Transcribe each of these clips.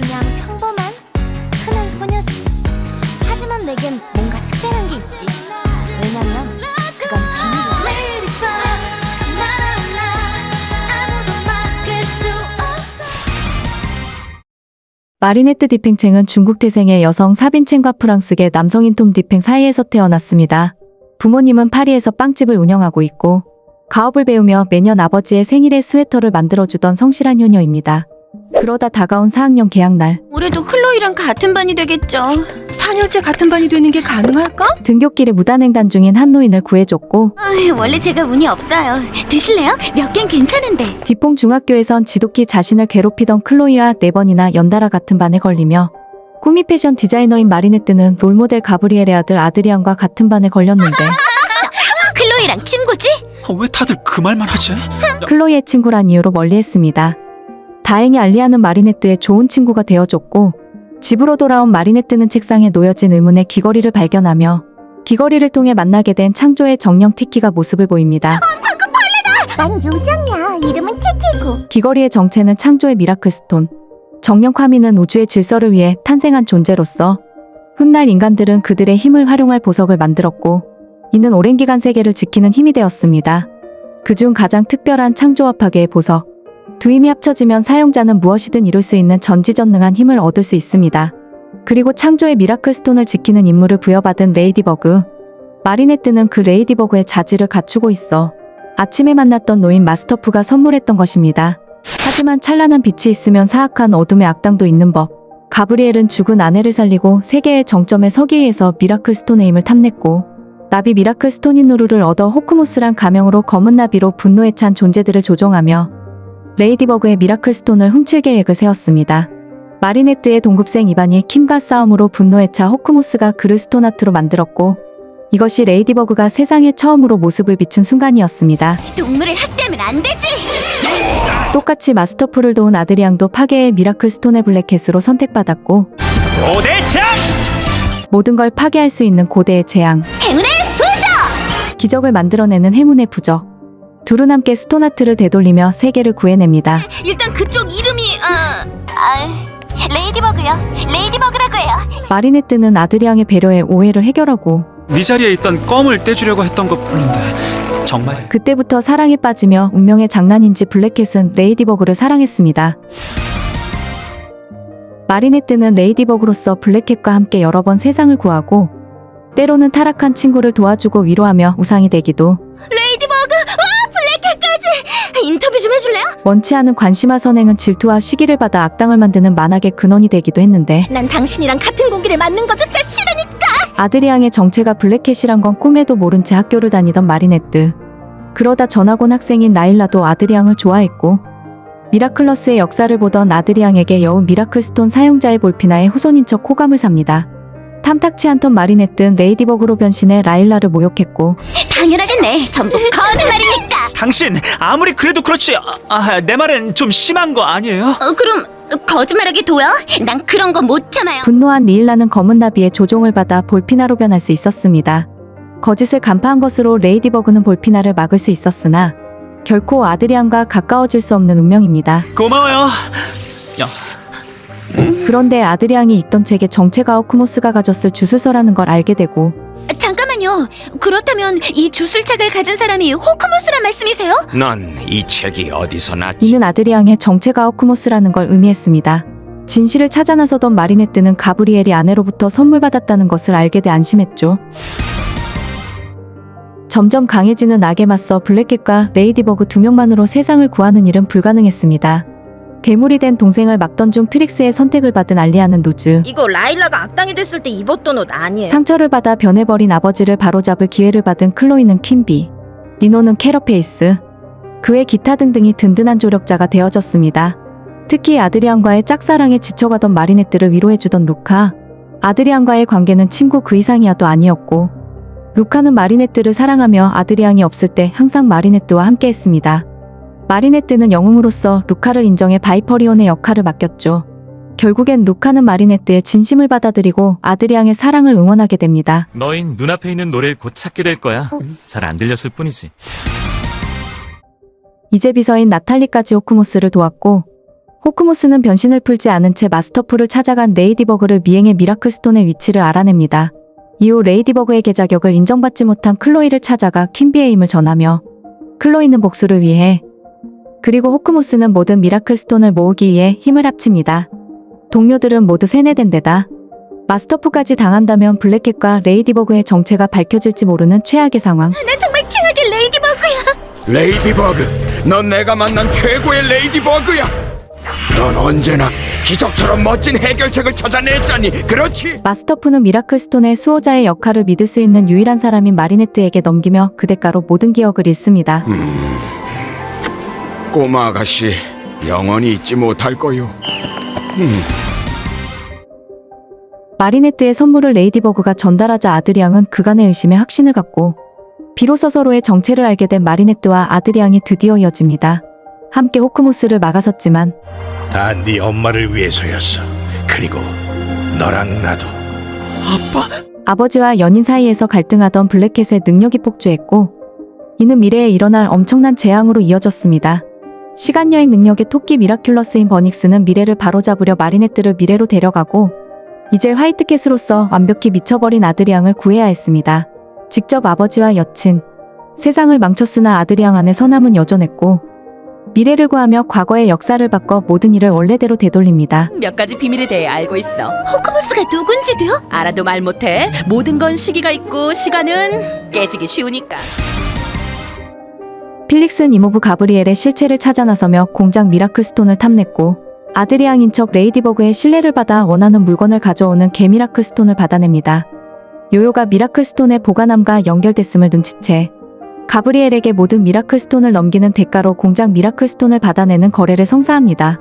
그냥 평범한 흔한 소녀지. 하지만 내겐 뭔가 특별한 게 있지. 왜냐면 그건 비밀이야. 마리네트 디팽챙은 중국 태생의 여성 사빈챙과 프랑스계 남성인 톰 디팽 사이에서 태어났습니다. 부모님은 파리에서 빵집을 운영하고 있고 가업을 배우며 매년 아버지의 생일에 스웨터를 만들어주던 성실한 효녀입니다. 그러다 다가온 4학년 개학날, 올해도 클로이랑 같은 반이 되겠죠. 4년째 같은 반이 되는 게 가능할까? 등굣길에 무단횡단 중인 한 노인을 구해줬고 원래 제가 운이 없어요. 드실래요? 몇 軒 괜찮은데. 디퐁 중학교에선 지독히 자신을 괴롭히던 클로이와 4번이나 연달아 같은 반에 걸리며 꿈이 패션 디자이너인 마리네트는 롤모델 가브리엘의 아들 아드리안과 같은 반에 걸렸는데 클로이랑 친구지? 왜 다들 그 말만 하지? 클로이의 친구란 이유로 멀리했습니다. 다행히 알리아는 마리네트의 좋은 친구가 되어줬고 집으로 돌아온 마리네트는 책상에 놓여진 의문의 귀걸이를 발견하며 귀걸이를 통해 만나게 된 창조의 정령 티키가 모습을 보입니다. 난 요정이야. 이름은 테테고. 귀걸이의 정체는 창조의 미라클스톤. 정령 카미는 우주의 질서를 위해 탄생한 존재로서 훗날 인간들은 그들의 힘을 활용할 보석을 만들었고 이는 오랜 기간 세계를 지키는 힘이 되었습니다. 그중 가장 특별한 창조와 파괴의 보석. 두 힘이 합쳐지면 사용자는 무엇이든 이룰 수 있는 전지전능한 힘을 얻을 수 있습니다. 그리고 창조의 미라클스톤을 지키는 임무를 부여받은 레이디버그. 마리네트는 그 레이디버그의 자질을 갖추고 있어 아침에 만났던 노인 마스터프가 선물했던 것입니다. 하지만 찬란한 빛이 있으면 사악한 어둠의 악당도 있는 법. 가브리엘은 죽은 아내를 살리고 세계의 정점에 서기 위해서 미라클스톤의 힘을 탐냈고 나비 미라클스톤인 누루를 얻어 호크모스란 가명으로 검은 나비로 분노에 찬 존재들을 조종하며 레이디버그의 미라클스톤을 훔칠 계획을 세웠습니다. 마리네트의 동급생 이반이 킴과 싸움으로 분노에 차 호크모스가 그를 스톤하트로 만들었고 이것이 레이디버그가 세상에 처음으로 모습을 비춘 순간이었습니다. 동물을 학대하면 안 되지. 똑같이 마스터풀을 도운 아드리앙도 파괴의 미라클스톤의 블랙캣으로 선택받았고 고대장! 모든 걸 파괴할 수 있는 고대의 재앙, 행운의 부적. 기적을 만들어내는 행운의 부적. 둘은 함께 스톤하트를 되돌리며 세계를 구해냅니다. 일단 그쪽 이름이 레이디버그요. 레이디버그라고 해요. 마리네트는 아드리앙의 배려에 오해를 해결하고 네 자리에 있던 껌을 떼주려고 했던 것뿐인데 정말 그때부터 사랑에 빠지며 운명의 장난인지 블랙캣은 레이디버그를 사랑했습니다. 마리네트는 레이디버그로서 블랙캣과 함께 여러 번 세상을 구하고 때로는 타락한 친구를 도와주고 위로하며 우상이 되기도 레이디버그. 블랙캣까지. 인터뷰 좀 해줄래요? 원치 않은 관심화 선행은 질투와 시기를 받아 악당을 만드는 만악의 근원이 되기도 했는데 난 당신이랑 같은 공기를 맞는 거조차 싫으니까. 아드리앙의 정체가 블랙캣이란 건 꿈에도 모른 채 학교를 다니던 마리네트. 그러다 전학 온 학생인 나일라도 아드리앙을 좋아했고 미라클러스의 역사를 보던 아드리앙에게 여우 미라클스톤 사용자의 볼피나의 후손인 척 호감을 삽니다. 탐탁치 않던 마리네트는 레이디버그로 변신해 라일라를 모욕했고 당연하겠네. 전부 거짓말이니까. 당신 아무리 그래도 그렇지 내 말은 좀 심한 거 아니에요? 그럼 거짓말하기 둬요? 난 그런 거 못 참아요. 분노한 리일라는 검은 나비의 조종을 받아 볼피나로 변할 수 있었습니다. 거짓을 간파한 것으로 레이디버그는 볼피나를 막을 수 있었으나 결코 아드리안과 가까워질 수 없는 운명입니다. 고마워요. 그런데 아드리앙이 있던 책에 정체가 호크모스가 가졌을 주술서라는 걸 알게 되고 잠깐만요. 그렇다면 이 주술책을 가진 사람이 호크모스란 말씀이세요? 넌 이 책이 어디서 났지? 이는 아드리앙의 정체가 호크모스라는 걸 의미했습니다. 진실을 찾아 나서던 마리네트는 가브리엘이 아내로부터 선물 받았다는 것을 알게 돼 안심했죠. 점점 강해지는 악에 맞서 블랙캣과 레이디버그 두 명만으로 세상을 구하는 일은 불가능했습니다. 괴물이 된 동생을 막던 중 트릭스의 선택을 받은 알리아는 루즈. 이거 라일라가 악당이 됐을 때 입었던 옷 아니에요? 상처를 받아 변해버린 아버지를 바로잡을 기회를 받은 클로이는 퀸비. 니노는 캐러페이스. 그의 기타 등등이 든든한 조력자가 되어졌습니다. 특히 아드리안과의 짝사랑에 지쳐가던 마리네트를 위로해주던 루카. 아드리안과의 관계는 친구 그 이상이야도 아니었고 루카는 마리네트를 사랑하며 아드리안이 없을 때 항상 마리네트와 함께했습니다. 마리네트는 영웅으로서 루카를 인정해 바이퍼리온의 역할을 맡겼죠. 결국엔 루카는 마리네트의 진심을 받아들이고 아드리앙의 사랑을 응원하게 됩니다. 너흰 눈앞에 있는 노래를 곧 찾게 될 거야. 잘 안 들렸을 뿐이지. 이제 비서인 나탈리까지 호크모스를 도왔고 호크모스는 변신을 풀지 않은 채 마스터풀을 찾아간 레이디버그를 미행해 미라클스톤의 위치를 알아냅니다. 이후 레이디버그에게 자격을 인정받지 못한 클로이를 찾아가 퀸비의 힘을 전하며 클로이는 복수를 위해, 그리고 호크모스는 모든 미라클스톤을 모으기 위해 힘을 합칩니다. 동료들은 모두 세뇌된 데다 마스터풀까지 당한다면 블랙캣과 레이디버그의 정체가 밝혀질지 모르는 최악의 상황. 난 정말 최악의 레이디버그야. 레이디버그, 넌 내가 만난 최고의 레이디버그야. 넌 언제나 기적처럼 멋진 해결책을 찾아냈잖니. 그렇지? 마스터풀은 미라클스톤의 수호자의 역할을 믿을 수 있는 유일한 사람인 마리네트에게 넘기며 그 대가로 모든 기억을 잃습니다. 꼬마 아가씨, 영원히 잊지 못할 거요. 마리네트의 선물을 레이디버그가 전달하자 아드리앙은 그간의 의심에 확신을 갖고 비로소 서로의 정체를 알게 된 마리네트와 아드리앙이 드디어 이어집니다. 함께 호크모스를 막아섰지만 다 네 엄마를 위해서였어. 그리고 너랑 나도. 아버지와 연인 사이에서 갈등하던 블랙캣의 능력이 폭주했고 이는 미래에 일어날 엄청난 재앙으로 이어졌습니다. 시간여행 능력의 토끼 미라큘러스인 버닉스는 미래를 바로잡으려 마리네트를 미래로 데려가고 이제 화이트캣으로서 완벽히 미쳐버린 아드리앙을 구해야 했습니다. 직접 아버지와 여친, 세상을 망쳤으나 아드리앙 안에 선함은 여전했고 미래를 구하며 과거의 역사를 바꿔 모든 일을 원래대로 되돌립니다. 몇 가지 비밀에 대해 알고 있어. 호크모스가 누군지도요? 알아도 말 못해. 모든 건 시기가 있고 시간은 깨지기 쉬우니까. 필릭스는 이모부 가브리엘의 실체를 찾아 나서며 공작 미라클스톤을 탐냈고 아드리앙인 척 레이디버그의 신뢰를 받아 원하는 물건을 가져오는 개 미라클스톤을 받아냅니다. 요요가 미라클스톤의 보관함과 연결됐음을 눈치채 가브리엘에게 모든 미라클스톤을 넘기는 대가로 공작 미라클스톤을 받아내는 거래를 성사합니다.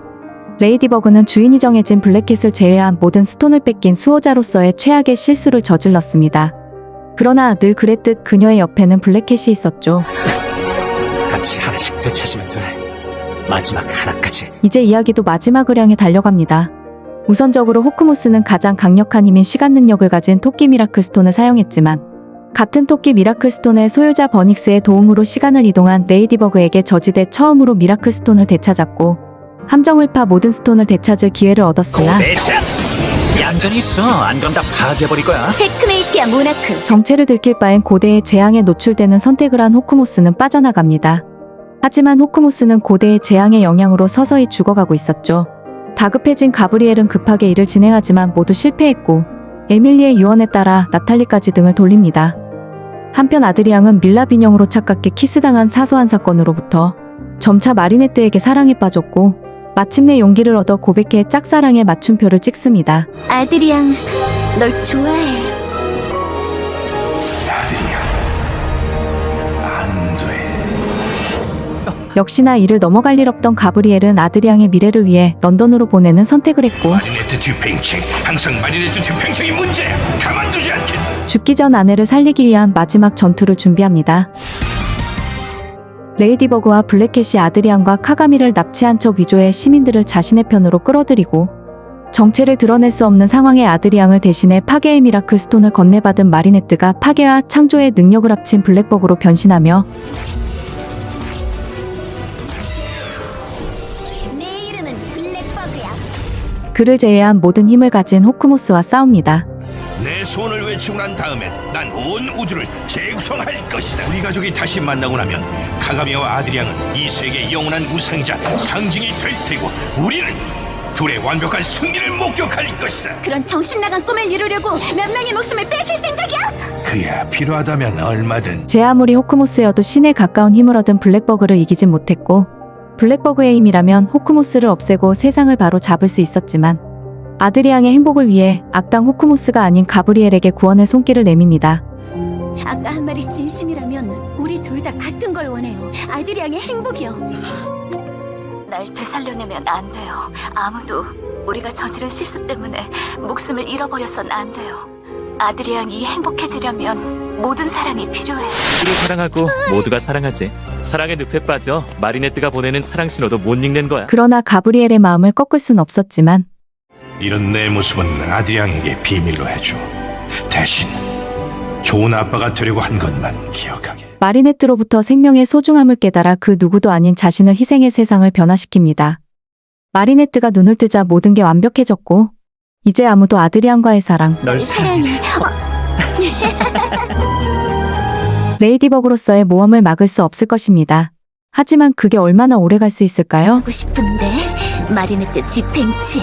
레이디버그는 주인이 정해진 블랙캣을 제외한 모든 스톤을 뺏긴 수호자로서의 최악의 실수를 저질렀습니다. 그러나 늘 그랬듯 그녀의 옆에는 블랙캣이 있었죠. 같이 하나씩 되찾으면 돼. 마지막 하나까지. 이제 이야기도 마지막을 향해 달려갑니다. 우선적으로 호크모스는 가장 강력한 힘인 시간 능력을 가진 토끼 미라클스톤을 사용했지만 같은 토끼 미라클스톤의 소유자 버닉스의 도움으로 시간을 이동한 레이디버그에게 저지돼 처음으로 미라클스톤을 되찾았고 함정을 파 모든 스톤을 되찾을 기회를 얻었으나 내장! 얌전히 있어. 안 그럼 다 파괴해버릴 거야. 체크메이트야 모나크. 정체를 들킬 바엔 고대의 재앙에 노출되는 선택을 한 호크모스는 빠져나갑니다. 하지만 호크모스는 고대의 재앙의 영향으로 서서히 죽어가고 있었죠. 다급해진 가브리엘은 급하게 일을 진행하지만 모두 실패했고 에밀리의 유언에 따라 나탈리까지 등을 돌립니다. 한편 아드리앙은 밀랍 인형으로 착각해 키스당한 사소한 사건으로부터 점차 마리네트에게 사랑에 빠졌고 마침내 용기를 얻어 고백해 짝사랑의 맞춤표를 찍습니다. 아드리앙, 널 좋아해. 안 돼. 역시나 이를 넘어갈 일 없던 가브리엘은 아드리앙의 미래를 위해 런던으로 보내는 선택을 했고 마리네트 뒤팽창. 항상 마리네트 뒤팽창이 문제야. 가만두지 않겠다. 죽기 전 아내를 살리기 위한 마지막 전투를 준비합니다. 레이디버그와 블랙캣이 아드리앙과 카가미를 납치한 척 위조해 시민들을 자신의 편으로 끌어들이고 정체를 드러낼 수 없는 상황의 아드리앙을 대신해 파괴의 미라클 스톤을 건네받은 마리네트가 파괴와 창조의 능력을 합친 블랙버그로 변신하며 내 이름은 블랙버그야. 그를 제외한 모든 힘을 가진 호크모스와 싸웁니다. 내 소원을 외치고 난 다음엔 난 온 우주를 재구성할 것이다. 우리 가족이 다시 만나고 나면 카가미와 아드리앙은 이 세계의 영원한 우상이자 상징이 될 테고 우리는 둘의 완벽한 승리를 목격할 것이다. 그런 정신나간 꿈을 이루려고 몇 명의 목숨을 뺏을 생각이야? 그야 필요하다면 얼마든. 제 아무리 호크모스여도 신에 가까운 힘을 얻은 블랙버그를 이기진 못했고 블랙버그의 힘이라면 호크모스를 없애고 세상을 바로 잡을 수 있었지만 아드리앙의 행복을 위해 악당 호크모스가 아닌 가브리엘에게 구원의 손길을 내밉니다. 아까 한 말이 진심이라면 우리 둘 다 같은 걸 원해요. 아드리앙의 행복이요. 날 되살려내면 안 돼요. 아무도 우리가 저지른 실수 때문에 목숨을 잃어버려선 안 돼요. 아드리앙이 행복해지려면 모든 사랑이 필요해요. 서로 사랑하고 모두가 사랑하지. 사랑의 늪에 빠져 마리네트가 보내는 사랑 신호도 못 읽는 거야. 그러나 가브리엘의 마음을 꺾을 순 없었지만 이런 내 모습은 아드리앙에게 비밀로 해줘. 대신 좋은 아빠가 되려고 한 것만 기억하게. 마리네트로부터 생명의 소중함을 깨달아 그 누구도 아닌 자신을 희생해 세상을 변화시킵니다. 마리네트가 눈을 뜨자 모든 게 완벽해졌고 이제 아무도 아드리안과의 사랑, 널 사랑해. 레이디버그로서의 모험을 막을 수 없을 것입니다. 하지만 그게 얼마나 오래 갈 수 있을까요? 하고 싶은데 마리네트 뒷팽치